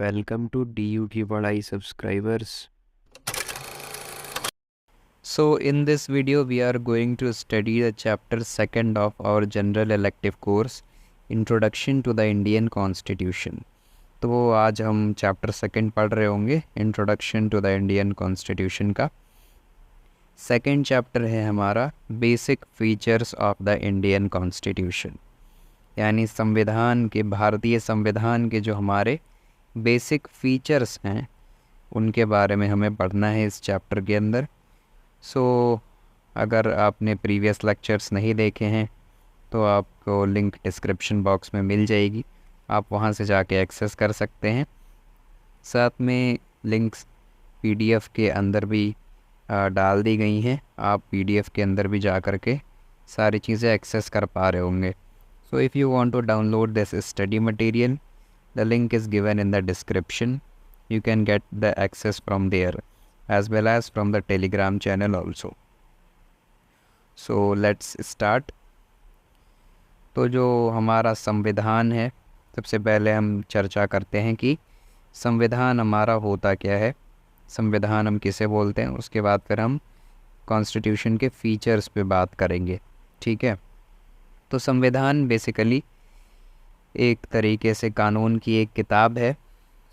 Welcome to DU की पढ़ाई subscribers. So in this video we are going to study the chapter 2nd of our general elective course, Introduction to the Indian Constitution. तो आज हम chapter 2nd पढ़ रहे होंगे, introduction to the Indian constitution का। Second chapter है हमारा basic features of the Indian constitution, यानी संविधान के, भारतीय संविधान के जो हमारे बेसिक फीचर्स हैं उनके बारे में हमें पढ़ना है इस चैप्टर के अंदर। अगर आपने प्रीवियस लेक्चर्स नहीं देखे हैं तो आपको लिंक डिस्क्रिप्शन बॉक्स में मिल जाएगी, आप वहां से जाके एक्सेस कर सकते हैं। साथ में लिंक्स पीडीएफ के अंदर भी डाल दी गई हैं, आप पीडीएफ के अंदर भी जा कर के सारी चीज़ें एक्सेस कर पा रहे होंगे। So if you want to download this study material, the link is given in the description. You can get the access from there as well as from the Telegram channel also. So let's start. तो जो हमारा संविधान है, सबसे पहले हम चर्चा करते हैं कि संविधान हमारा होता क्या है, संविधान हम किसे बोलते हैं। उसके बाद फिर हम कॉन्स्टिट्यूशन के फीचर्स पे बात करेंगे, ठीक है। तो संविधान बेसिकली एक तरीके से कानून की एक किताब है।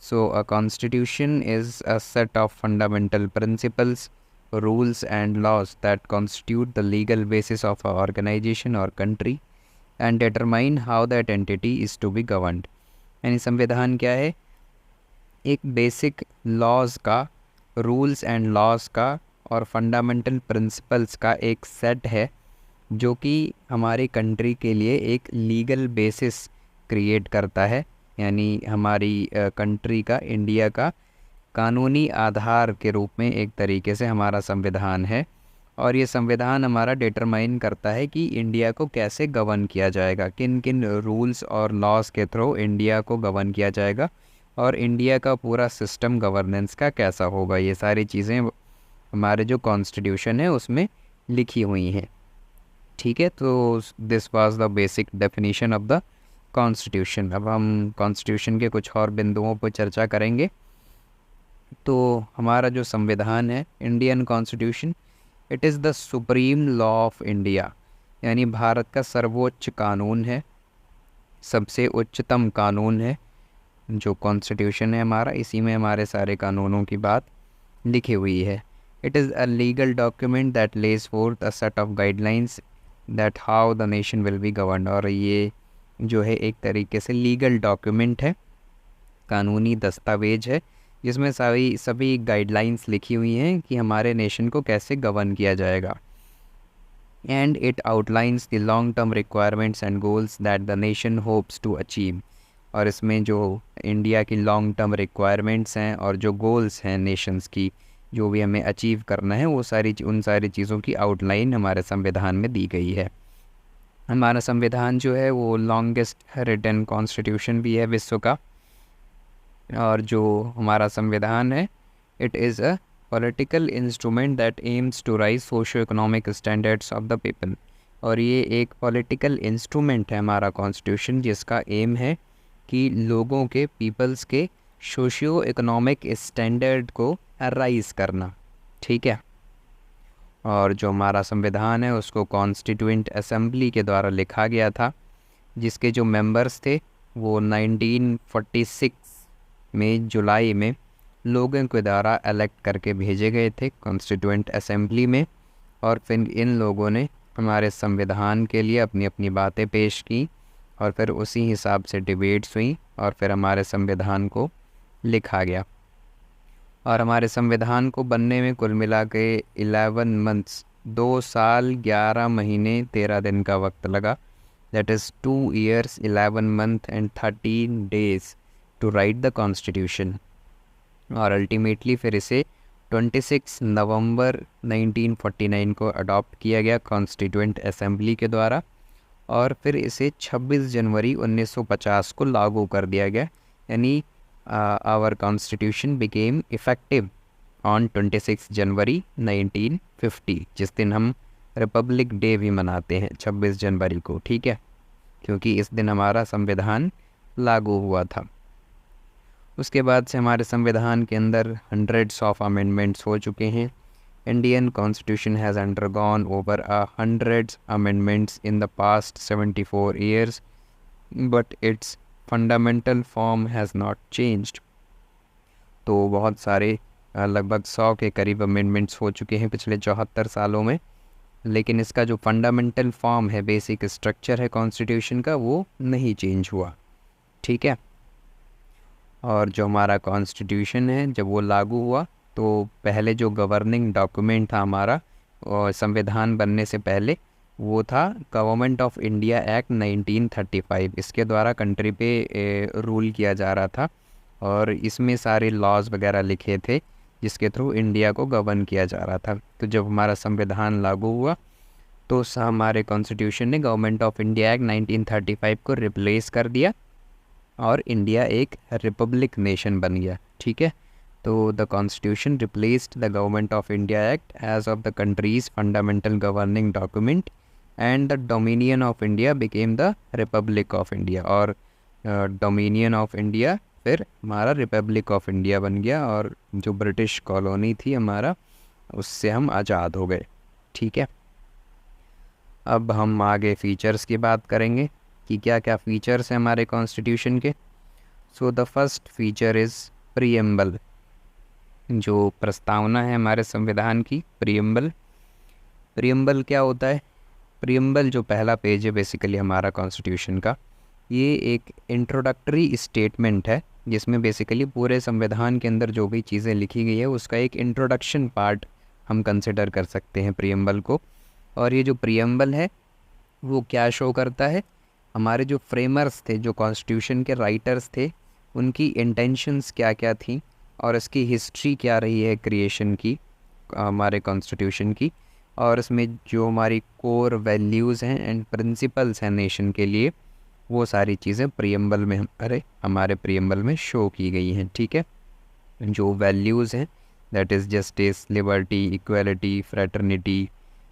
So a constitution is a set of fundamental principles, rules and laws that constitute the legal basis of a organization or country and determine how that entity is to be governed. यानी संविधान क्या है? एक basic laws का, rules and laws का और fundamental principles का एक सेट है जो कि हमारी कंट्री के लिए एक लीगल बेसिस क्रिएट करता है। यानी हमारी कंट्री का, इंडिया का कानूनी आधार के रूप में एक तरीके से हमारा संविधान है। और ये संविधान हमारा डिटरमाइन करता है कि इंडिया को कैसे गवर्न किया जाएगा, किन किन रूल्स और लॉज के थ्रू इंडिया को गवर्न किया जाएगा और इंडिया का पूरा सिस्टम गवर्नेंस का कैसा होगा। ये सारी चीज़ें हमारे जो कॉन्स्टिट्यूशन है उसमें लिखी हुई हैं, ठीक है। तो this was the basic definition of the constitution. अब हम कॉन्स्टिट्यूशन के कुछ और बिंदुओं पर चर्चा करेंगे। तो हमारा जो संविधान है, Indian constitution, it is the supreme law of India, यानी भारत का सर्वोच्च कानून है, सबसे उच्चतम कानून है। जो कॉन्स्टिट्यूशन है हमारा, इसी में हमारे सारे कानूनों की बात लिखी हुई है। It is a legal document that lays forth a set of guidelines that how the nation will be govern. और ये जो है एक तरीके से लीगल डॉक्यूमेंट है, कानूनी दस्तावेज है, जिसमें सभी गाइडलाइंस लिखी हुई हैं कि हमारे नेशन को कैसे गवर्न किया जाएगा। And it outlines the long term requirements and goals that the nation hopes to achieve. और इसमें जो इंडिया की लॉन्ग टर्म रिक्वायरमेंट्स हैं और जो गोल्स हैं नेशंस की, जो भी हमें अचीव करना है, वो उन सारी चीज़ों की आउटलाइन हमारे संविधान में दी गई है। हमारा संविधान जो है वो लॉन्गेस्ट रिटन कॉन्स्टिट्यूशन भी है विश्व का। और जो हमारा संविधान है, it is a political instrument that aims to raise socio economic standards of the people. और ये एक पॉलिटिकल इंस्ट्रूमेंट है हमारा कॉन्स्टिट्यूशन, जिसका एम है कि लोगों के, पीपल्स के सोशियो इकोनॉमिक स्टैंडर्ड को राइज करना, ठीक है। और जो हमारा संविधान है उसको कॉन्स्टिट्यूएंट असेंबली के द्वारा लिखा गया था, जिसके जो मेंबर्स थे वो 1946 में जुलाई में लोगों के द्वारा इलेक्ट करके भेजे गए थे कॉन्स्टिट्यूएंट असेंबली में। और फिर इन लोगों ने हमारे संविधान के लिए अपनी अपनी बातें पेश की और फिर उसी हिसाब से डिबेट्स हुई और फिर हमारे संविधान को लिखा गया। और हमारे संविधान को बनने में कुल मिला के 11 मंथ्स, 2 साल 11 महीने 13 दिन का वक्त लगा। That is 2 years 11 months and 13 days to write the constitution. और अल्टीमेटली फिर इसे 26 नवंबर 1949 को अडॉप्ट किया गया कॉन्स्टिट्यूएंट असेंबली के द्वारा। और फिर इसे 26 जनवरी 1950 को लागू कर दिया गया। यानी our constitution became effective on 26 जनवरी 1950, जिस दिन हम रिपब्लिक डे भी मनाते हैं 26 जनवरी को, ठीक है, क्योंकि इस दिन हमारा संविधान लागू हुआ था। उसके बाद से हमारे संविधान के अंदर हंड्रेड्स ऑफ अमेंडमेंट्स हो चुके हैं। Indian constitution has undergone over hundreds amendments in the past 74 years, but its fundamental form has not changed. तो बहुत सारे लगभग 100 के करीब अमेंडमेंट्स हो चुके हैं पिछले 74 सालों में, लेकिन इसका जो फंडामेंटल फॉर्म है, बेसिक स्ट्रक्चर है कॉन्स्टिट्यूशन का, वो नहीं चेंज हुआ। ठीक है। और जो हमारा कॉन्स्टिट्यूशन है, जब वो लागू हुआ तो पहले जो गवर्निंग डॉक्यूमेंट था हमारा और संविधान बनने से पहले, वो था गवर्नमेंट ऑफ इंडिया एक्ट 1935। इसके द्वारा कंट्री पे रूल किया जा रहा था और इसमें सारे लॉज वगैरह लिखे थे जिसके थ्रू इंडिया को गवर्न किया जा रहा था। तो जब हमारा संविधान लागू हुआ तो हमारे कॉन्स्टिट्यूशन ने गवर्नमेंट ऑफ इंडिया एक्ट 1935 को रिप्लेस कर दिया और इंडिया एक रिपब्लिक नेशन बन गया। ठीक है। तो the constitution replaced the Government of India Act as of the country's fundamental governing document and the dominion of India became the republic of India. और डोमिनियन ऑफ इंडिया फिर हमारा Republic of India बन गया और जो British colony थी हमारा, उससे हम आज़ाद हो गए। ठीक है। अब हम आगे फ़ीचर्स की बात करेंगे कि क्या क्या फ़ीचर्स हैं हमारे कॉन्स्टिट्यूशन के। So the first feature is preamble. जो प्रस्तावना है हमारे संविधान की, प्रीएम्बल। प्रीएम्बल क्या होता है? प्रीएम्बल जो पहला पेज है बेसिकली हमारा कॉन्स्टिट्यूशन का, ये एक इंट्रोडक्टरी स्टेटमेंट है जिसमें बेसिकली पूरे संविधान के अंदर जो भी चीज़ें लिखी गई है उसका एक इंट्रोडक्शन पार्ट हम कंसिडर कर सकते हैं प्रीएम्बल को। और ये जो प्रीएम्बल है वो क्या शो करता है? हमारे जो फ्रेमर्स थे, जो कॉन्स्टिट्यूशन के राइटर्स थे, उनकी इंटेंशंस क्या क्या थी और इसकी हिस्ट्री क्या रही है क्रिएशन की, हमारे कॉन्स्टिट्यूशन की, और इसमें जो हमारी कोर वैल्यूज़ हैं एंड प्रिंसिपल्स हैं नेशन के लिए, वो सारी चीज़ें प्रीएम्बल में हमारे प्रीएम्बल में शो की गई हैं। ठीक है। जो वैल्यूज़ हैं, that is justice, liberty, equality, fraternity,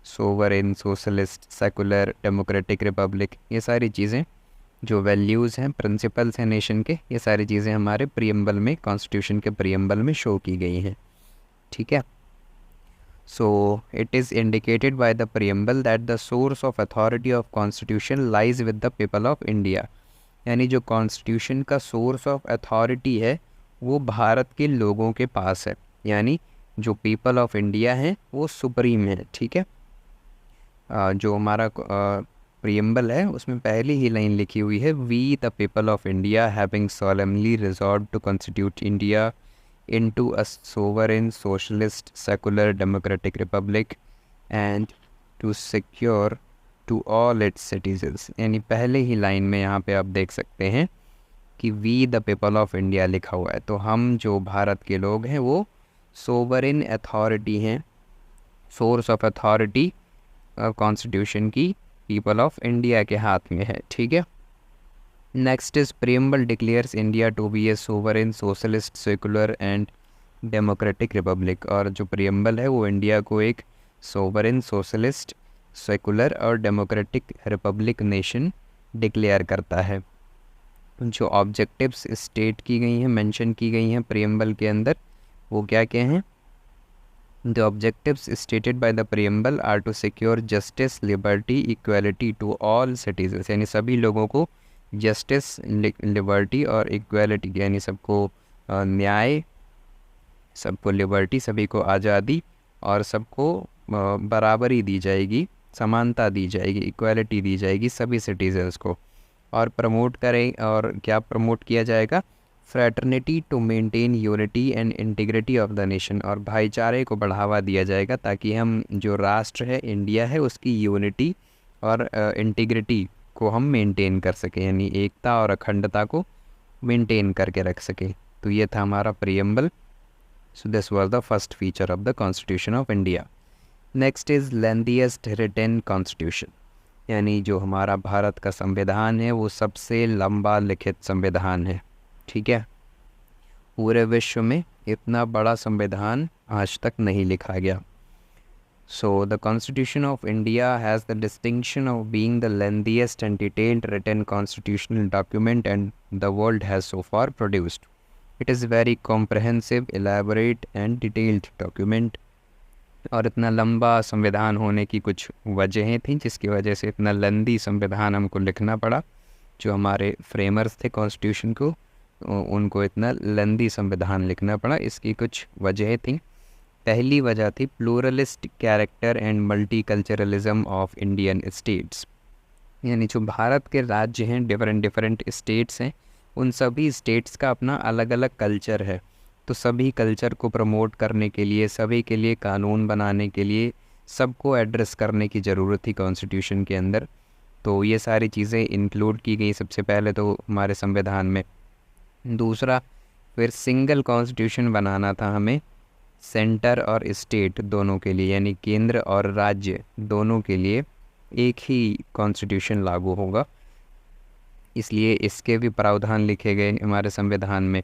sovereign, socialist, secular, democratic Republic, ये सारी चीज़ें जो वैल्यूज़ हैं, प्रिंसिपल्स हैं नेशन के, ये सारी चीज़ें हमारे प्रीएम्बल में, कॉन्स्टिट्यूशन के प्रीएम्बल में शो की गई हैं। ठीक है। So it is indicated by the preamble that the source of authority of constitution lies with the people of India। यानी जो कॉन्स्टिट्यूशन का सोर्स ऑफ अथॉरिटी है वो भारत के लोगों के पास है, यानी जो पीपल ऑफ इंडिया हैं वो सुप्रीम है। ठीक है। जो हमारा प्रीएम्बल है उसमें पहली ही लाइन लिखी हुई है, we the people of India having solemnly resolved to constitute India into a sovereign, socialist, secular, democratic republic and to secure to all its citizens। यानी पहले ही लाइन में यहाँ पे आप देख सकते हैं कि we the people of India लिखा हुआ है। तो हम जो भारत के लोग हैं वो सोवरेन अथॉरिटी हैं, सोर्स ऑफ अथॉरिटी कॉन्स्टिट्यूशन की पीपल ऑफ इंडिया के हाथ में है। ठीक है। Next is preamble declares India to be a sovereign, socialist, secular and democratic republic. और जो प्रीएम्बल है वो इंडिया को एक सोवरेन, सोशलिस्ट, सेकुलर और डेमोक्रेटिक रिपब्लिक नेशन डिक्लेयर करता है। जो ऑब्जेक्टिव्स स्टेट की गई हैं, मेंशन की गई हैं प्रीएम्बल के अंदर, वो क्या क्या हैं? The objectives stated by the preamble are to secure justice, liberty, equality to all citizens। यानी सभी लोगों को जस्टिस, लिबर्टी और इक्वालिटी, यानी सबको न्याय, सबको लिबर्टी, सभी को आज़ादी और सबको बराबरी दी जाएगी, समानता दी जाएगी, इक्वालिटी दी जाएगी सभी सिटीजन्स को। और प्रमोट करें, और क्या प्रमोट किया जाएगा? Fraternity to maintain unity and integrity of the nation. और भाईचारे को बढ़ावा दिया जाएगा ताकि हम जो राष्ट्र है इंडिया है उसकी यूनिटी और इंटीग्रिटी को हम मेंटेन कर सकें, यानी एकता और अखंडता को मेंटेन करके रख सकें। तो ये था हमारा preamble. So this was the first feature of the constitution of India. Next is lengthiest written constitution. यानी जो हमारा भारत का संविधान है वो सबसे लंबा लिखित संविधान है। ठीक है। पूरे विश्व में इतना बड़ा संविधान आज तक नहीं लिखा गया। So the Constitution of India has the distinction of being the lengthiest and detailed written constitutional document and the world has so far produced। It is very comprehensive, elaborate and detailed document. और इतना लंबा संविधान होने की कुछ वजहें थीं जिसकी वजह से इतना लंबी संविधान हमको लिखना पड़ा। जो हमारे फ्रेमर्स थे कॉन्स्टिट्यूशन को, उनको इतना लंबी संविधान लिखना पड़ा, इसकी कुछ वजहें थीं। पहली वजह थी pluralist character and multiculturalism of Indian states, यानी जो भारत के राज्य हैं, डिफरेंट डिफरेंट स्टेट्स हैं, उन सभी स्टेट्स का अपना अलग अलग कल्चर है। तो सभी कल्चर को प्रमोट करने के लिए, सभी के लिए कानून बनाने के लिए, सबको एड्रेस करने की ज़रूरत थी कॉन्स्टिट्यूशन के अंदर। तो ये सारी चीज़ें इंक्लूड की गई सबसे पहले तो हमारे संविधान में। दूसरा, फिर सिंगल कॉन्स्टिट्यूशन बनाना था हमें सेंटर और स्टेट दोनों के लिए, यानी केंद्र और राज्य दोनों के लिए एक ही कॉन्स्टिट्यूशन लागू होगा, इसलिए इसके भी प्रावधान लिखे गए हमारे संविधान में।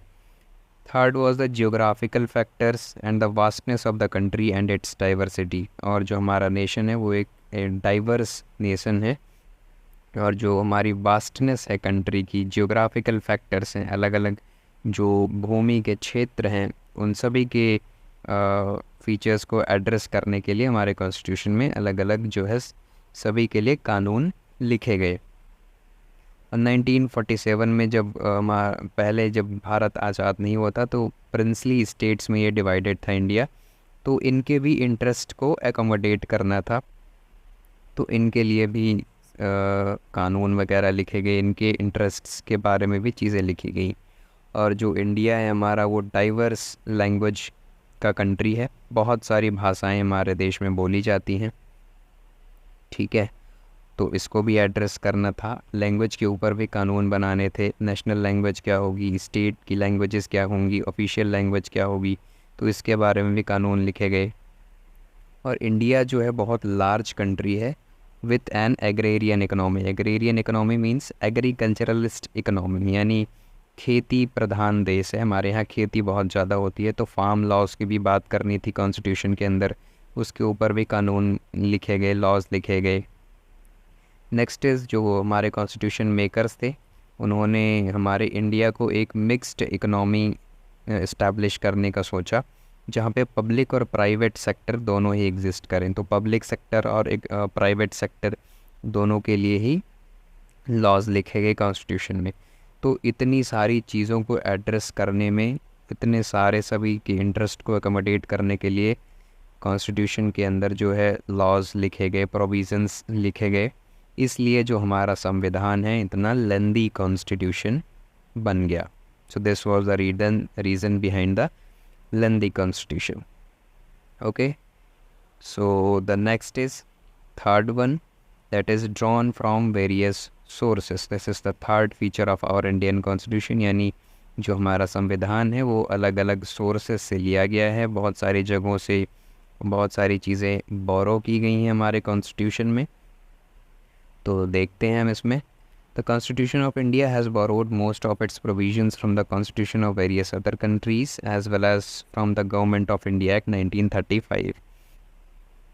Third was the geographical factors and the vastness of the country and it's diversity. और जो हमारा नेशन है वो एक डाइवर्स नेशन है, और जो हमारी वास्टनेस है कंट्री की, जियोग्राफिकल फैक्टर्स हैं, अलग अलग जो भूमि के क्षेत्र हैं, उन सभी के फीचर्स को एड्रेस करने के लिए हमारे कॉन्स्टिट्यूशन में अलग अलग जो है सभी के लिए कानून लिखे गए। और 1947 में जब पहले जब भारत आज़ाद नहीं हुआ था तो प्रिंसली स्टेट्स में ये डिवाइडेड था इंडिया, तो इनके भी इंटरेस्ट को एकोमोडेट करना था, तो इनके लिए भी कानून वगैरह लिखे गए, इनके इंटरेस्ट्स के बारे में भी चीज़ें लिखी गई। और जो इंडिया है हमारा वो डाइवर्स लैंग्वेज का कंट्री है, बहुत सारी भाषाएं हमारे देश में बोली जाती हैं, ठीक है, तो इसको भी एड्रेस करना था। लैंग्वेज के ऊपर भी कानून बनाने थे, नेशनल लैंग्वेज क्या होगी, स्टेट की लैंग्वेजेस क्या होंगी, ऑफिशियल लैंग्वेज क्या होगी, तो इसके बारे में भी कानून लिखे गए। और इंडिया जो है बहुत लार्ज कंट्री है with an agrarian economy. Agrarian economy means agriculturalist economy, यानी खेती प्रधान देश है, हमारे यहाँ खेती बहुत ज़्यादा होती है, तो फार्म लॉज की भी बात करनी थी कॉन्स्टिट्यूशन के अंदर, उसके ऊपर भी कानून लिखे गए, लॉज लिखे गए। नेक्स्ट इज़ जो हमारे कॉन्स्टिट्यूशन मेकर्स थे, उन्होंने हमारे इंडिया को एक मिक्स्ड इकोनॉमी इस्टेब्लिश करने का सोचा, जहाँ पे पब्लिक और प्राइवेट सेक्टर दोनों ही एग्जिस्ट करें। तो पब्लिक सेक्टर और एक प्राइवेट सेक्टर दोनों के लिए ही लॉज लिखे गए कॉन्स्टिट्यूशन में। तो इतनी सारी चीज़ों को एड्रेस करने में, इतने सारे सभी के इंटरेस्ट को अकोमोडेट करने के लिए कॉन्स्टिट्यूशन के अंदर जो है लॉज लिखे गए, प्रोविज़न्स लिखे गए, इसलिए जो हमारा संविधान है इतना लेंदी कॉन्स्टिट्यूशन बन गया। सो this was the reason behind the lengthy constitution. Okay, so the next is third one, that is drawn from various sources. This is the third feature of our Indian Constitution, यानी जो हमारा संविधान है वो अलग अलग सोर्सेस से लिया गया है, बहुत सारी जगहों से बहुत सारी चीज़ें बोरो की गई हैं हमारे कॉन्स्टिट्यूशन में। तो देखते हैं हम इसमें। The Constitution of India has borrowed most of its provisions from the Constitution of various other countries as well as from the Government of India Act 1935.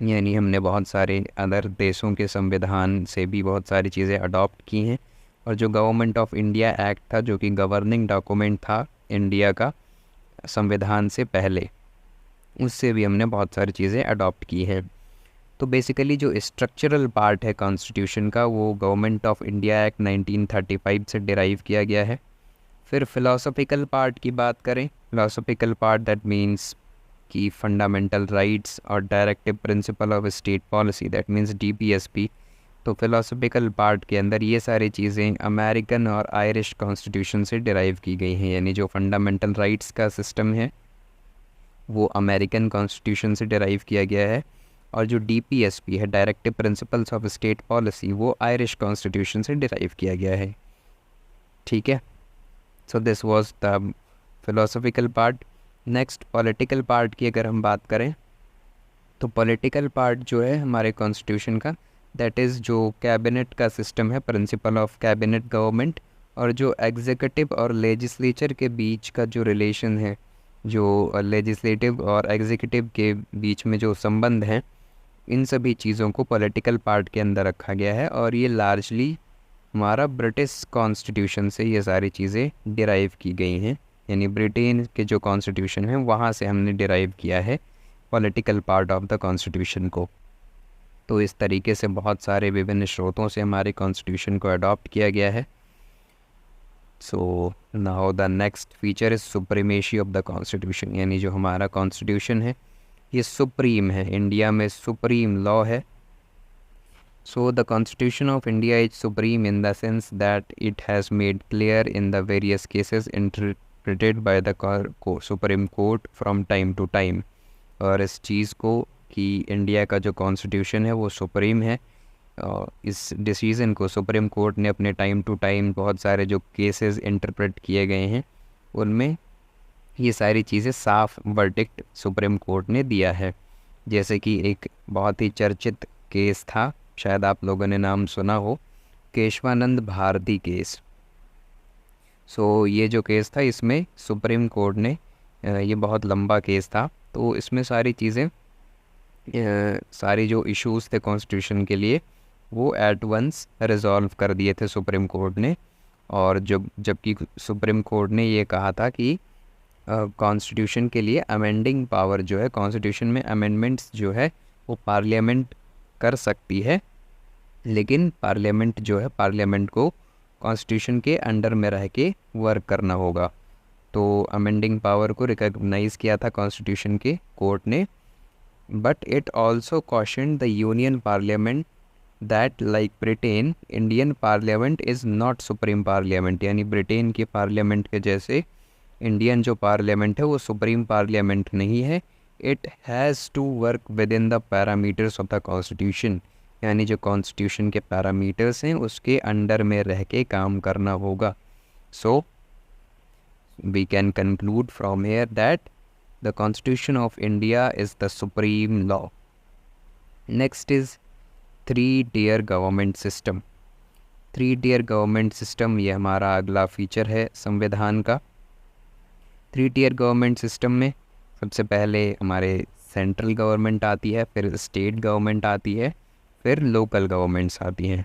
यानी हमने बहुत सारे अदर देशों के संविधान से भी बहुत सारी चीज़ें अडॉप्ट की हैं, और जो गवर्नमेंट ऑफ इंडिया एक्ट था जो कि गवर्निंग डॉक्यूमेंट था इंडिया का संविधान से पहले, उससे भी हमने बहुत सारी चीज़ें अडॉप्ट की हैं। तो बेसिकली जो स्ट्रक्चरल पार्ट है कॉन्स्टिट्यूशन का वो गवर्नमेंट ऑफ इंडिया एक्ट 1935 से डिराइव किया गया है। फिर फ़िलासफ़िकल पार्ट की बात करें, फ़िलासफ़िकल पार्ट दैट मीन्स की फंडामेंटल राइट्स और directive principle of state policy, that means DPSP। तो फ़िलासफ़िकल पार्ट के अंदर ये सारी चीज़ें अमेरिकन और आयरिश कॉन्स्टिट्यूशन से डिराइव की गई हैं, यानी जो फंडामेंटल राइट्स का सिस्टम है वो अमेरिकन कॉन्स्टिट्यूशन से डिराइव किया गया है, और जो DPSP है, directive principles of state policy, वो आयरिश कॉन्स्टिट्यूशन से डिराइव किया गया है, ठीक है। सो this was the philosophical part. Next political part की अगर हम बात करें तो पॉलिटिकल पार्ट जो है हमारे कॉन्स्टिट्यूशन का, दैट इज़ जो कैबिनेट का सिस्टम है, प्रिंसिपल ऑफ कैबिनेट गवर्नमेंट, और जो एग्जीक्यूटिव और लेजिस्लेचर के बीच का जो रिलेशन है, जो लेजिस्लेटिव और एग्जीक्यूटिव के बीच में जो संबंध हैं, इन सभी चीज़ों को पॉलिटिकल पार्ट के अंदर रखा गया है। और ये लार्जली हमारा ब्रिटिश कॉन्स्टिट्यूशन से ये सारी चीज़ें डिराइव की गई हैं यानी ब्रिटेन के जो कॉन्स्टिट्यूशन है वहाँ से हमने डिराइव किया है political part of the constitution को। तो इस तरीके से बहुत सारे विभिन्न स्रोतों से हमारे कॉन्स्टिट्यूशन को अडॉप्ट किया गया है। So now the next feature is supremacy of the constitution, यानी जो हमारा कॉन्स्टिट्यूशन है ये सुप्रीम है, इंडिया में सुप्रीम लॉ है। So the Constitution of India is supreme in the sense that it has made clear in the various cases interpreted by the Supreme Court from time to time। और इस चीज़ को कि India का जो constitution है वो supreme है, इस डिसीज़न को सुप्रीम कोर्ट ने अपने टाइम टू टाइम बहुत सारे जो केसेस इंटरप्रेट किए गए हैं उनमें ये सारी चीज़ें साफ वर्डिक्ट सुप्रीम कोर्ट ने दिया है। जैसे कि एक बहुत ही चर्चित केस था, शायद आप लोगों ने नाम सुना हो, केशवानंद भारती केस। सो ये जो केस था इसमें सुप्रीम कोर्ट ने ये बहुत लंबा केस था, तो इसमें सारी चीज़ें सारी जो इश्यूज़ थे कॉन्स्टिट्यूशन के लिए वो एट वंस रिजॉल्व कर दिए थे सुप्रीम कोर्ट ने। और जबकि सुप्रीम कोर्ट ने ये कहा था कि कॉन्स्टिट्यूशन के लिए अमेंडिंग पावर जो है, कॉन्स्टिट्यूशन में अमेंडमेंट्स जो है वो पार्लियामेंट कर सकती है, लेकिन पार्लियामेंट जो है पार्लियामेंट को कॉन्स्टिट्यूशन के अंडर में रह के वर्क करना होगा। तो अमेंडिंग पावर को रिकॉग्नाइज़ किया था कॉन्स्टिट्यूशन के कोर्ट ने। But it also question the union parliament that like Britain Indian parliament is not supreme parliament, यानी ब्रिटेन के पार्लियामेंट के जैसे इंडियन जो पार्लियामेंट है वो सुप्रीम पार्लियामेंट नहीं है। It has to work within the parameters of the constitution, यानी जो कॉन्स्टिट्यूशन के पैरामीटर्स हैं उसके अंडर में रह के काम करना होगा। So we can conclude from here that the constitution of India is the supreme law. Next is 3-tier government system. 3-tier government system ये हमारा अगला फीचर है संविधान का। 3-tier गवर्नमेंट सिस्टम में सबसे पहले हमारे सेंट्रल गवर्नमेंट आती है, फिर स्टेट गवर्नमेंट आती है, फिर लोकल गवर्नमेंट्स आती हैं।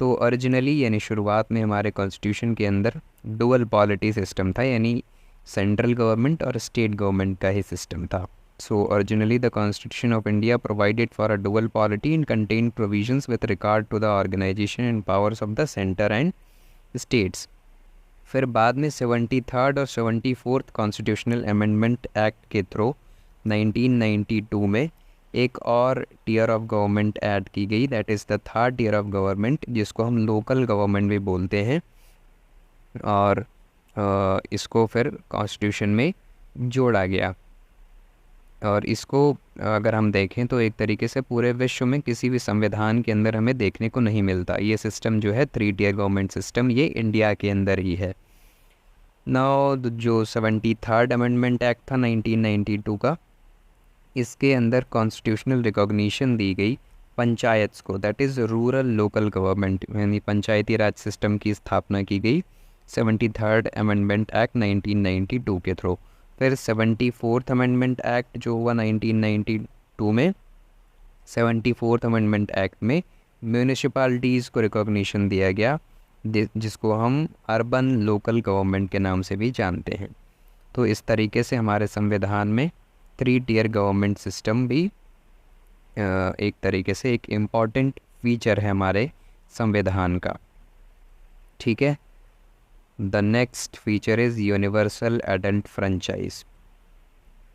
तो ओरिजिनली यानी शुरुआत में हमारे कॉन्स्टिट्यूशन के अंदर डुअल पॉलिटी सिस्टम था, यानी सेंट्रल गवर्नमेंट और स्टेट गवर्नमेंट का ही सिस्टम था। So originally the constitution of India provided for a dual polity and contain provisions with regard to the organisation and powers of the centre and states. फिर बाद में 73rd और 74th constitutional amendment act के through 1992 में एक और tier of government add की गई, that is the 3rd tier of government, जिसको हम लोकल गवर्नमेंट भी बोलते हैं। और इसको फिर कॉन्स्टिट्यूशन में जोड़ा गया। और इसको अगर हम देखें तो एक तरीके से पूरे विश्व में किसी भी संविधान के अंदर हमें देखने को नहीं मिलता। ये सिस्टम जो है 3-tier गवर्नमेंट सिस्टम ये इंडिया के अंदर ही है। नाउ जो 73rd अमेंडमेंट एक्ट था 1992 का, इसके अंदर कॉन्स्टिट्यूशनल रिकॉग्निशन दी गई पंचायत्स को, that is rural local government, यानी पंचायती राज सिस्टम की स्थापना की गई 73rd अमेंडमेंट एक्ट 1992 के थ्रू। फिर 74th अमेंडमेंट एक्ट जो हुआ 1992 में, 74th अमेंडमेंट एक्ट में म्यूनिसिपैलिटीज़ को रिकॉग्निशन दिया गया, जिसको हम अर्बन लोकल गवर्नमेंट के नाम से भी जानते हैं। तो इस तरीके से हमारे संविधान में 3-tier गवर्नमेंट सिस्टम भी एक तरीके से एक इम्पॉर्टेंट फीचर है हमारे संविधान का। ठीक है। The next feature is universal adult franchise,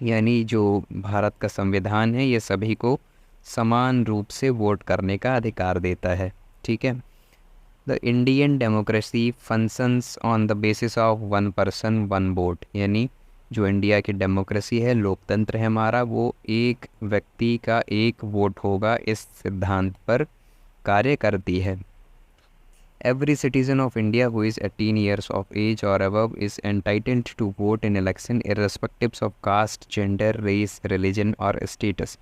यानी जो भारत का संविधान है ये सभी को समान रूप से वोट करने का अधिकार देता है। ठीक है। The Indian democracy functions on the basis of 1 person 1 vote, यानी जो इंडिया की डेमोक्रेसी है, लोकतंत्र है हमारा, वो एक व्यक्ति का एक वोट होगा इस सिद्धांत पर कार्य करती है। Every citizen of India who is 18 years of age or above is entitled to vote in election irrespective of caste, gender, race, religion और status,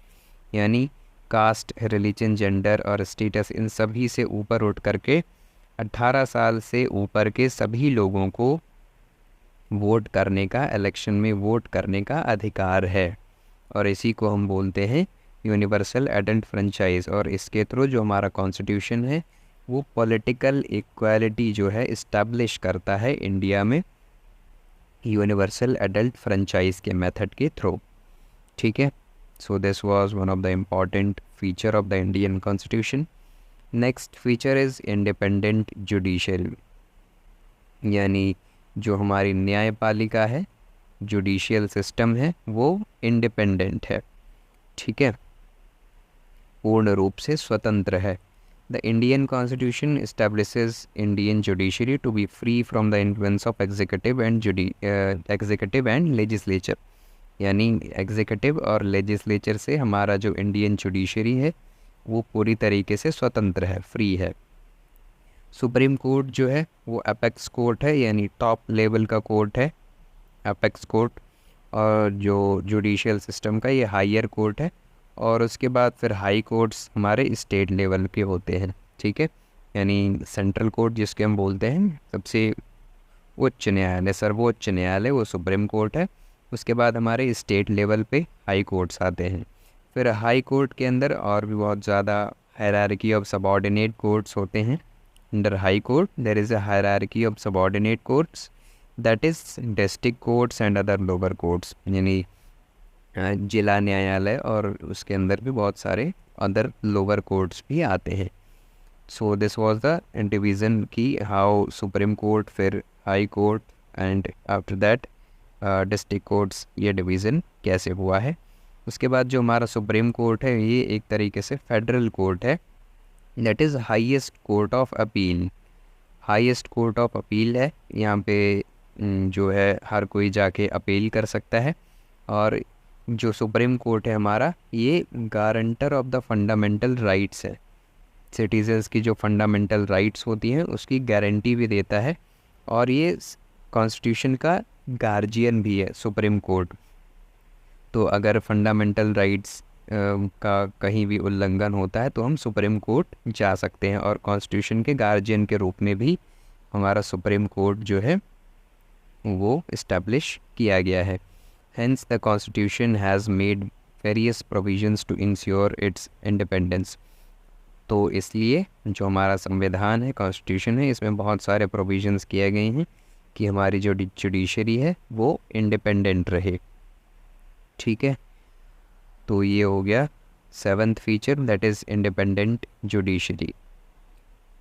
यानी कास्ट, रिलीजन, जेंडर और स्टेटस इन सभी से ऊपर उठ करके 18 साल से ऊपर के सभी लोगों को वोट करने का, इलेक्शन में वोट करने का अधिकार है। और इसी को हम बोलते हैं यूनिवर्सल एडल्ट फ्रेंचाइज। और इसके थ्रू जो हमारा कॉन्स्टिट्यूशन है वो पॉलिटिकल इक्वालिटी जो है इस्टेब्लिश करता है इंडिया में। यूनिवर्सल एडल्ट फ्रेंचाइज के मेथड के थ्रू। ठीक है, सो this was one of the important feature of the Indian constitution. Next feature is independent judiciary, यानी जो हमारी न्यायपालिका है, जुडिशियल सिस्टम है, वो इंडिपेंडेंट है। ठीक है, पूर्ण रूप से स्वतंत्र है। The Indian constitution establishes Indian judiciary to be free from the influence of executive and legislature, यानी एग्जीक्यूटिव और लेजिस्लेचर से हमारा जो इंडियन जुडिशरी है वो पूरी तरीके से स्वतंत्र है, फ्री है। सुप्रीम कोर्ट जो है वो अपेक्स कोर्ट है, यानी टॉप लेवल का कोर्ट है अपेक्स कोर्ट, और जो जुडिशियल सिस्टम का ये हायर कोर्ट है, और उसके बाद फिर हाई कोर्ट्स हमारे स्टेट लेवल के होते हैं। ठीक है, यानी सेंट्रल कोर्ट जिसके हम बोलते हैं सबसे उच्च न्यायालय, सर्वोच्च न्यायालय, वो सुप्रीम कोर्ट है। उसके बाद हमारे स्टेट लेवल पे हाई कोर्ट्स आते हैं। फिर हाई कोर्ट के अंदर और भी बहुत ज़्यादा हायरार्की ऑफ सबऑर्डिनेट कोर्ट्स होते हैं। Under high court there is a hierarchy of subordinate courts, that is district courts and other lower courts, यानी जिला न्यायालय, और उसके अंदर भी बहुत सारे अदर लोअर कोर्ट्स भी आते हैं। सो दिस वाज द डिवीज़न की हाउ सुप्रीम कोर्ट, फिर high court and after that district courts, ये डिवीज़न कैसे हुआ है। उसके बाद जो हमारा सुप्रीम कोर्ट है ये एक तरीके से फेडरल कोर्ट है, that is highest court of appeal, highest court of appeal है। यहाँ पे जो है हर कोई जाके अपील कर सकता है, और जो सुप्रीम कोर्ट है हमारा ये guarantor of the fundamental rights है, सिटीजन्स की जो फंडामेंटल राइट्स होती हैं उसकी गारंटी भी देता है, और ये कॉन्स्टिट्यूशन का गार्जियन भी है सुप्रीम कोर्ट। तो अगर फंडामेंटल राइट्स का कहीं भी उल्लंघन होता है तो हम सुप्रीम कोर्ट जा सकते हैं, और कॉन्स्टिट्यूशन के गार्जियन के रूप में भी हमारा सुप्रीम कोर्ट जो है वो इस्टेब्लिश किया गया है। Hence the constitution has made various provisions to ensure its independence। तो इसलिए जो हमारा संविधान है, कॉन्स्टिट्यूशन है, इसमें बहुत सारे प्रोविजंस किए गए हैं कि हमारी जो जुडिशरी है वो इंडिपेंडेंट रहे। ठीक है, तो ये हो गया 7th feature, that is independent judiciary.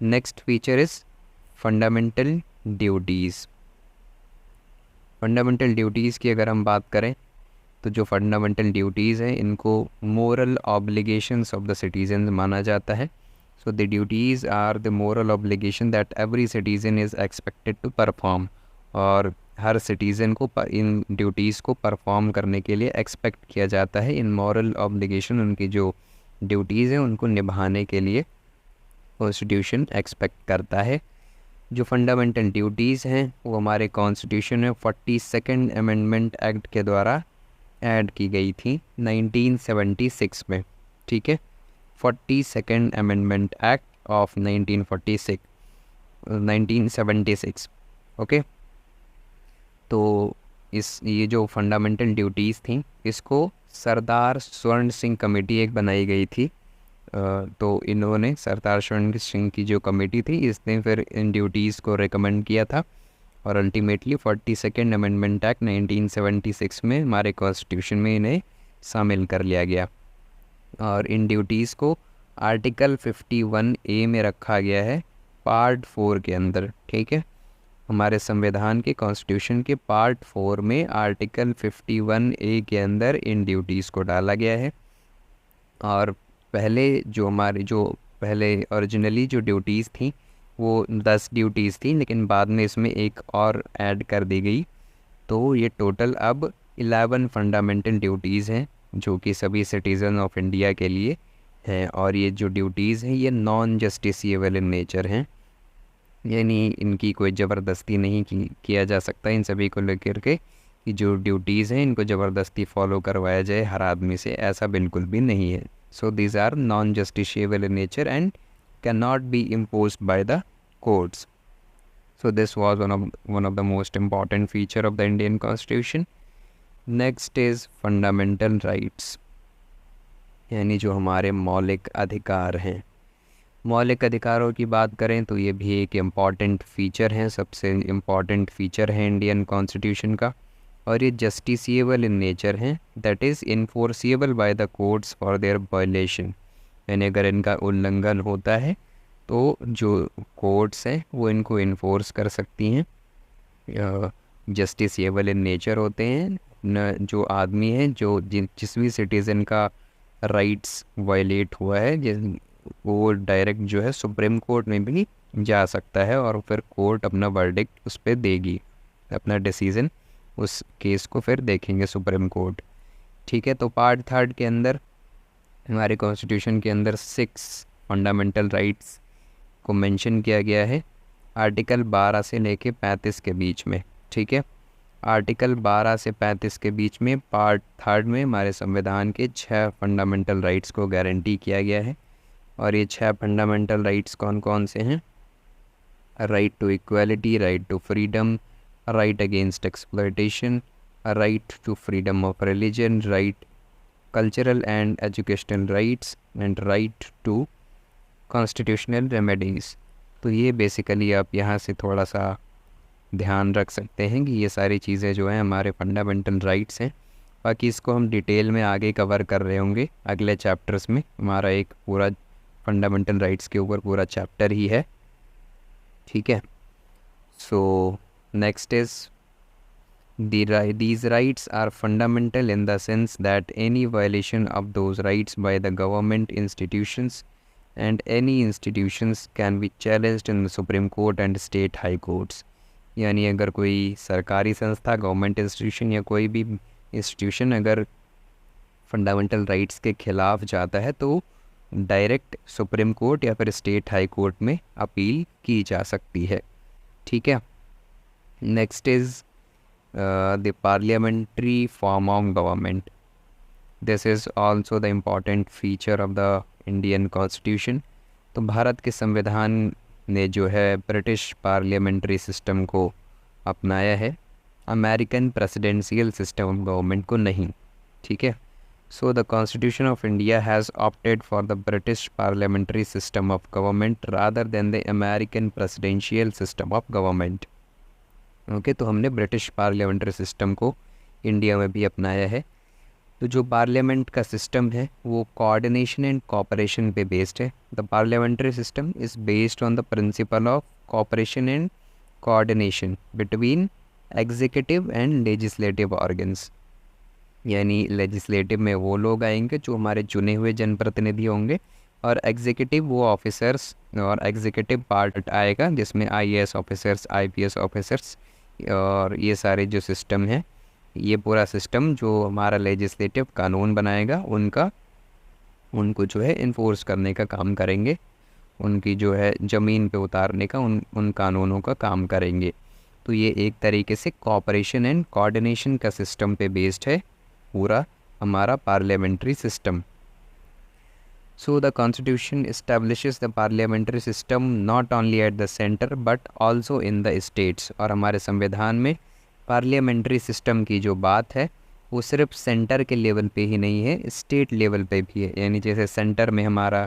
Next feature is fundamental duties. Fundamental duties की अगर हम बात करें तो जो फंडामेंटल ड्यूटीज़ हैं इनको moral obligations of the citizen माना जाता है। So the duties are the moral obligation that every citizen is expected to perform, और हर सिटीज़न को इन ड्यूटीज़ को परफॉर्म करने के लिए एक्सपेक्ट किया जाता है। इन मॉरल ऑब्लिगेशन, उनकी जो ड्यूटीज़ हैं उनको निभाने के लिए कॉन्स्टिट्यूशन एक्सपेक्ट करता है। जो फंडामेंटल ड्यूटीज़ हैं वो हमारे कॉन्स्टिट्यूशन में 42nd अमेंडमेंट एक्ट के द्वारा ऐड की गई थी 1976 में। ठीक है, 42nd amendment act of 1976। Okay, तो ये जो फंडामेंटल ड्यूटीज़ थी इसको सरदार स्वर्ण सिंह कमेटी एक बनाई गई थी। तो इन्होंने, सरदार स्वर्ण सिंह की जो कमेटी थी इसने फिर इन ड्यूटीज़ को रिकमेंड किया था, और अल्टीमेटली 42nd अमेंडमेंट एक्ट 1976 में हमारे कॉन्स्टिट्यूशन में इन्हें शामिल कर लिया गया, और इन ड्यूटीज़ को आर्टिकल 51A में रखा गया है पार्ट 4 के अंदर। ठीक है, हमारे संविधान के कॉन्स्टिट्यूशन के पार्ट 4 में आर्टिकल 51A के अंदर इन ड्यूटीज़ को डाला गया है। और पहले ओरिजिनली जो ड्यूटीज़ थी वो 10 ड्यूटीज़ थी, लेकिन बाद में इसमें एक और ऐड कर दी गई, तो ये टोटल अब 11 फंडामेंटल ड्यूटीज़ हैं जो कि सभी सिटीज़न ऑफ इंडिया के लिए हैं। और ये जो ड्यूटीज़ हैं ये नॉन जस्टिसिएबल इन नेचर हैं, यानी इनकी कोई ज़बरदस्ती नहीं किया जा सकता इन सभी को लेकर के कि जो ड्यूटीज़ हैं इनको ज़बरदस्ती फॉलो करवाया जाए हर आदमी से, ऐसा बिल्कुल भी नहीं है। So these are non-justiciable in nature and cannot be imposed by the courts. So this was one of the most important feature of the Indian Constitution. Next is fundamental rights, यानी जो हमारे मौलिक अधिकार हैं। मौलिक अधिकारों की बात करें तो ये भी एक इम्पॉर्टेंट फ़ीचर है, सबसे इम्पॉर्टेंट फ़ीचर है इंडियन कॉन्स्टिट्यूशन का, और ये जस्टिसिएबल इन नेचर हैं, that is enforceable by the courts for their violation. यानी अगर इनका उल्लंघन होता है तो जो कोर्ट्स हैं वो इनको इन्फोर्स कर सकती हैं। जस्टिसिएबल इन नेचर होते हैं न, जो आदमी है जो जिस भी सिटीज़न का राइट्स वायलेट हुआ है वो डायरेक्ट जो है सुप्रीम कोर्ट में भी जा सकता है और फिर कोर्ट अपना वर्डिक्ट उस पर देगी, अपना डिसीज़न उस केस को फिर देखेंगे सुप्रीम कोर्ट। ठीक है, तो पार्ट 3 के अंदर हमारे कॉन्स्टिट्यूशन के अंदर 6 फंडामेंटल राइट्स को मेंशन किया गया है आर्टिकल 12 से लेके 35 के बीच में। ठीक है, आर्टिकल 12 से 35 के बीच में पार्ट 3 में हमारे संविधान के 6 फंडामेंटल राइट्स को गारंटी किया गया है। और ये 6 फंडामेंटल राइट्स कौन कौन से हैं? Right to equality, right to freedom, right against exploitation, right to freedom of religion, right cultural and educational rights and right to constitutional remedies. तो ये बेसिकली आप यहाँ से थोड़ा सा ध्यान रख सकते हैं कि ये सारी चीज़ें जो हैं हमारे फंडामेंटल राइट्स हैं। बाकी इसको हम डिटेल में आगे कवर कर रहे होंगे अगले चैप्टर्स में, हमारा एक पूरा फंडामेंटल राइट्स के ऊपर पूरा चैप्टर ही है। ठीक है, so next is these rights are fundamental in the sense that any violation of those rights by the government institutions and any institutions can be challenged in the Supreme Court and state high courts। यानी अगर कोई सरकारी संस्था, government institution या कोई भी institution अगर fundamental rights के खिलाफ जाता है तो डायरेक्ट सुप्रीम कोर्ट या फिर स्टेट हाई कोर्ट में अपील की जा सकती है। ठीक है, next is the parliamentary form of government. This is also the important feature of the Indian Constitution। तो भारत के संविधान ने जो है ब्रिटिश पार्लियामेंट्री सिस्टम को अपनाया है, American presidential system of government को नहीं। ठीक है, so the constitution of India has opted for the British parliamentary system of government rather than the American presidential system of government. Okay, तो हमने British parliamentary system को India में भी अपनाया है। तो जो पार्लियामेंट का सिस्टम है वो कोऑर्डिनेशन एंड कोऑपरेशन पे बेस्ड है। The parliamentary system is based on the principle of cooperation and coordination between executive and legislative organs. यानी लेजिस्लेटिव में वो लोग आएंगे जो हमारे चुने हुए जनप्रतिनिधि होंगे, और एग्जीक्यूटिव वो ऑफिसर्स और एग्जीक्यूटिव पार्ट आएगा जिसमें IAS ऑफिसर्स, IPS ऑफिसर्स और ये सारे जो सिस्टम है, ये पूरा सिस्टम जो हमारा लेजिस्लेटिव कानून बनाएगा उनको जो है इन्फोर्स करने का काम करेंगे, उनकी जो है ज़मीन पे उतारने का उन कानूनों का काम करेंगे। तो ये एक तरीके से कोऑपरेशन एंड कोऑर्डिनेशन का सिस्टम पे बेस्ड है पूरा हमारा parliamentary system. So the Constitution establishes the parliamentary system not only at the center but also in the states। और हमारे संविधान में पार्लियामेंट्री सिस्टम की जो बात है वो सिर्फ सेंटर के लेवल पे ही नहीं है, स्टेट लेवल पे भी है। यानी जैसे सेंटर में हमारा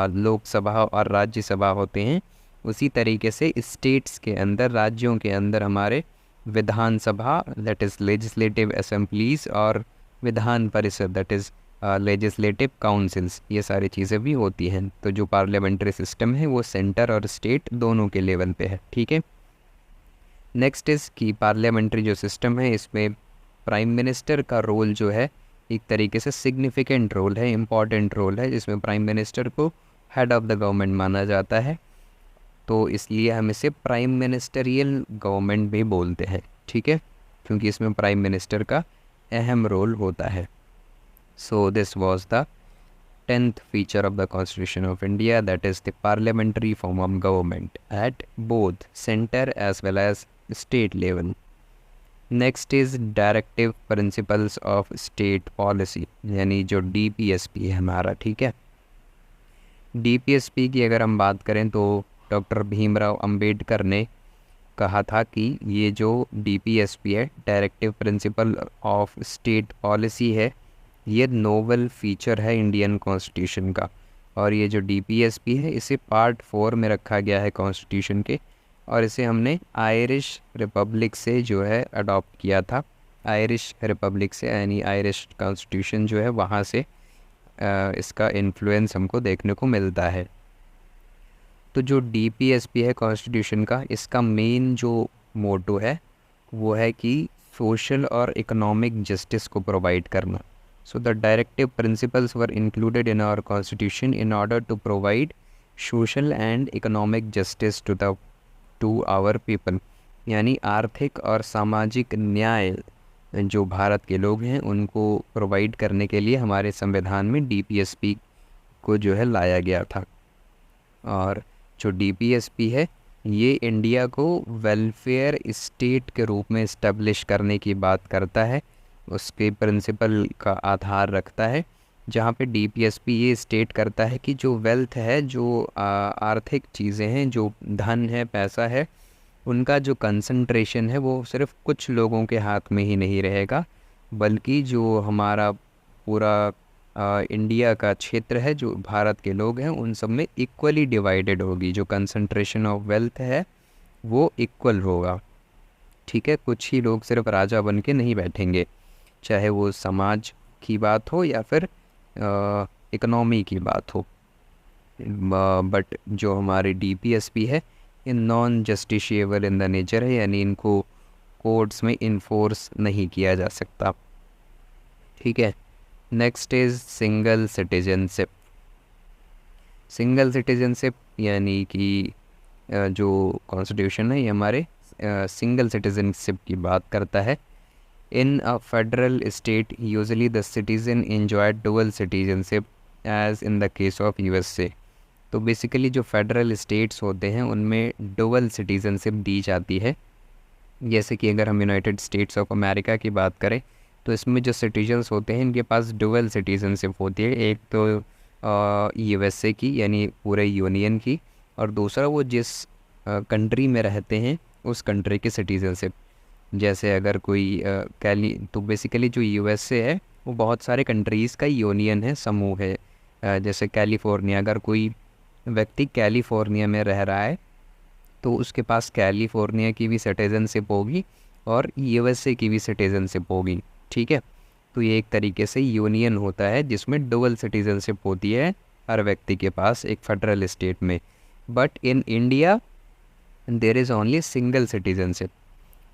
लोकसभा और राज्यसभा होते हैं, उसी तरीके से स्टेट्स के अंदर, राज्यों के अंदर हमारे विधानसभा दैट इज़ लेजिस्लेटिव असेंबलीज और Vidhan Parishad that is legislative councils, ये सारी चीज़ें भी होती हैं। तो जो पार्लियामेंट्री सिस्टम है वो सेंटर और स्टेट दोनों के लेवल पे है। ठीक है, नेक्स्ट इज़ कि पार्लियामेंट्री जो सिस्टम है इसमें प्राइम मिनिस्टर का रोल जो है एक तरीके से सिग्निफिकेंट रोल है, इम्पॉर्टेंट रोल है, जिसमें प्राइम मिनिस्टर को हेड ऑफ़ द गवर्नमेंट माना जाता है। तो इसलिए हम इसे प्राइम मिनिस्टरियल गवर्नमेंट भी बोलते हैं। ठीक है, क्योंकि इसमें प्राइम मिनिस्टर का अहम रोल होता है। So this was the 10th feature of the Constitution of India, that is the parliamentary form of government at both center as well as state level। Next is directive principles of state policy, यानी जो DPSP है हमारा। ठीक है, DPSP की अगर हम बात करें तो डॉक्टर भीमराव अंबेडकर ने कहा था कि ये जो DPSP है, directive principle of state policy है, ये नोवेल फीचर है इंडियन कॉन्स्टिट्यूशन का। और ये जो DPSP है इसे पार्ट 4 में रखा गया है कॉन्स्टिट्यूशन के, और इसे हमने आयरिश रिपब्लिक से जो है अडॉप्ट किया था। आयरिश रिपब्लिक से, यानी आयरिश कॉन्स्टिट्यूशन जो है वहाँ से इसका इन्फ्लुएंस हमको देखने को मिलता है। तो जो DPSP है कॉन्स्टिट्यूशन का, इसका मेन जो मोटो है वो है कि सोशल और इकोनॉमिक जस्टिस को प्रोवाइड करना। So the directive principles were included in our constitution in order to provide social and economic justice to our people, यानी आर्थिक और सामाजिक न्याय जो भारत के लोग हैं उनको प्रोवाइड करने के लिए हमारे संविधान में DPSP को जो है लाया गया था। और जो DPSP है ये इंडिया को वेलफेयर स्टेट के रूप में इस्टेब्लिश करने की बात करता है, उसके प्रिंसिपल का आधार रखता है, जहाँ पे DPSP ये स्टेट करता है कि जो वेल्थ है, जो आर्थिक चीज़ें हैं, जो धन है, पैसा है, उनका जो कंसंट्रेशन है वो सिर्फ कुछ लोगों के हाथ में ही नहीं रहेगा, बल्कि जो हमारा पूरा इंडिया का क्षेत्र है, जो भारत के लोग हैं, उन सब में इक्वली डिवाइडेड होगी। जो कंसंट्रेशन ऑफ वेल्थ है वो इक्वल होगा, ठीक है। कुछ ही लोग सिर्फ राजा बन के नहीं बैठेंगे, चाहे वो समाज की बात हो या फिर इकोनॉमी की बात हो। बट जो हमारी DPSP है ये non justiciable in the nature है, यानी इनको कोर्ट्स में इन्फोर्स नहीं किया जा सकता, ठीक है। Next is single citizenship. Single citizenship यानी कि जो कॉन्स्टिट्यूशन है ये हमारे सिंगल सिटीजनशिप की बात करता है। In a federal state usually the citizen enjoy dual citizenship as in the case of USA। तो बेसिकली जो फेडरल स्टेट्स होते हैं उनमें डुअल सिटीजनशिप दी जाती है। जैसे कि अगर हम यूनाइटेड स्टेट्स ऑफ अमेरिका की बात करें तो इसमें जो सिटीजन्स होते हैं इनके पास डुअल सिटीजनशिप होती है, एक तो USA की यानी पूरे यूनियन की, और दूसरा वो जिस कंट्री में रहते हैं उस कंट्री की सिटीजनशिप। जैसे अगर कोई तो बेसिकली जो USA है वो बहुत सारे कंट्रीज़ का यूनियन है, समूह है। जैसे कैलिफोर्निया, अगर कोई व्यक्ति कैलिफोर्निया में रह रहा है तो उसके पास कैलिफोर्निया की भी सिटीजनशिप होगी और USA की भी सिटीजनशिप होगी, ठीक है। तो ये एक तरीके से यूनियन होता है जिसमें डुअल सिटीजनशिप होती है हर व्यक्ति के पास एक फेडरल स्टेट में। But in India there is only single citizenship.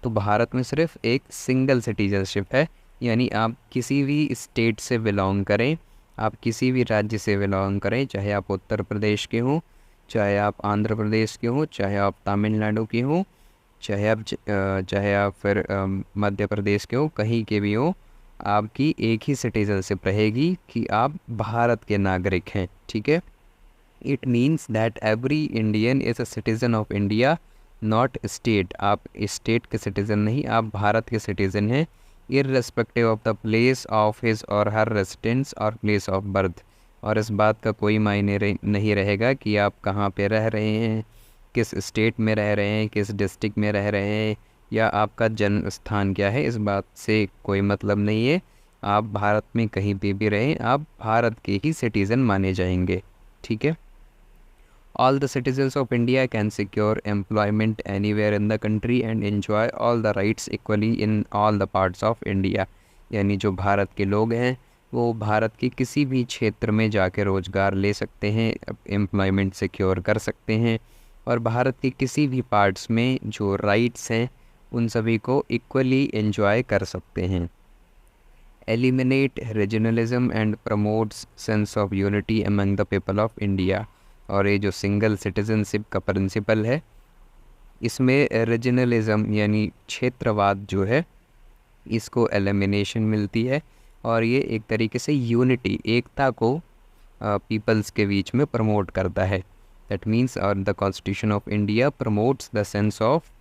तो भारत में सिर्फ एक सिंगल सिटीजनशिप है, यानी आप किसी भी स्टेट से बिलोंग करें, आप किसी भी राज्य से बिलोंग करें, चाहे आप उत्तर प्रदेश के हों, चाहे आप आंध्र प्रदेश के हों, चाहे आप तमिलनाडु के हों, चाहे आप फिर मध्य प्रदेश के हो, कहीं के भी हो, आपकी एक ही सिटीजनशिप रहेगी कि आप भारत के नागरिक हैं, ठीक है। It means that every Indian is a citizen of India, not state. आप स्टेट के सिटीज़न नहीं, आप भारत के सिटीज़न हैं, irrespective of the place of his और हर रेजिडेंस और प्लेस ऑफ बर्थ। और इस बात का कोई मायने नहीं रहेगा कि आप कहाँ पे रह रहे हैं, किस स्टेट में रह रहे हैं, किस डिस्ट्रिक्ट में रह रहे हैं, या आपका जन्म स्थान क्या है, इस बात से कोई मतलब नहीं है। आप भारत में कहीं पे भी रहें, आप भारत के ही सिटीज़न माने जाएंगे, ठीक है। All the citizens of India can secure employment anywhere in the country and enjoy all the rights equally in all the parts of India। यानी जो भारत के लोग हैं वो भारत के किसी भी क्षेत्र में जाकर रोज़गार ले सकते हैं, एम्प्लॉयमेंट सिक्योर कर सकते हैं, और भारत के किसी भी पार्ट्स में जो राइट्स हैं उन सभी को इक्वली एंजॉय कर सकते हैं। Eliminate regionalism and promotes sense of unity among the people of India. और ये जो सिंगल सिटीजनशिप का प्रिंसिपल है इसमें रीजनलिज्म यानी क्षेत्रवाद जो है इसको एलिमिनेशन मिलती है, और ये एक तरीके से यूनिटी, एकता को पीपल्स के बीच में प्रमोट करता है। दैट मीन्स और the constitution of India promotes the sense of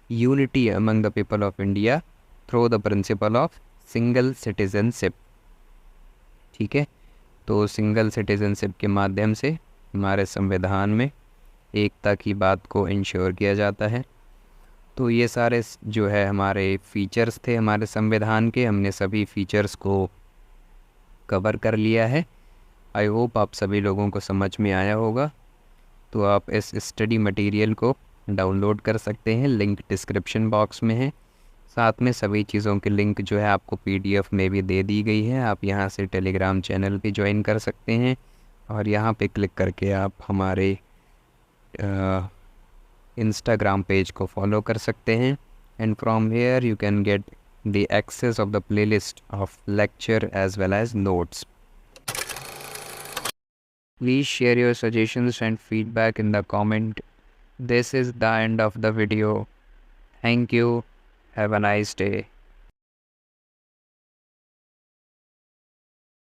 unity among the people of India through the principle of single citizenship, ठीक है। तो सिंगल सिटीजनशिप के माध्यम से हमारे संविधान में एकता की बात को इंश्योर किया जाता है। तो ये सारे जो है हमारे फीचर्स थे हमारे संविधान के, हमने सभी फीचर्स को कवर कर लिया है। आई होप आप सभी लोगों को समझ में आया होगा। तो आप इस स्टडी मटेरियल को डाउनलोड कर सकते हैं, लिंक डिस्क्रिप्शन बॉक्स में है। साथ में सभी चीज़ों की लिंक जो है आपको पीडीएफ में भी दे दी गई है। आप यहाँ से टेलीग्राम चैनल भी ज्वाइन कर सकते हैं और यहाँ पे क्लिक करके आप हमारे इंस्टाग्राम पेज को फॉलो कर सकते हैं। And from here you can get the access of the playlist of lecture as well as notes. Please share your suggestions and feedback in the comment. This is the end of the video. Thank you. Have a nice day.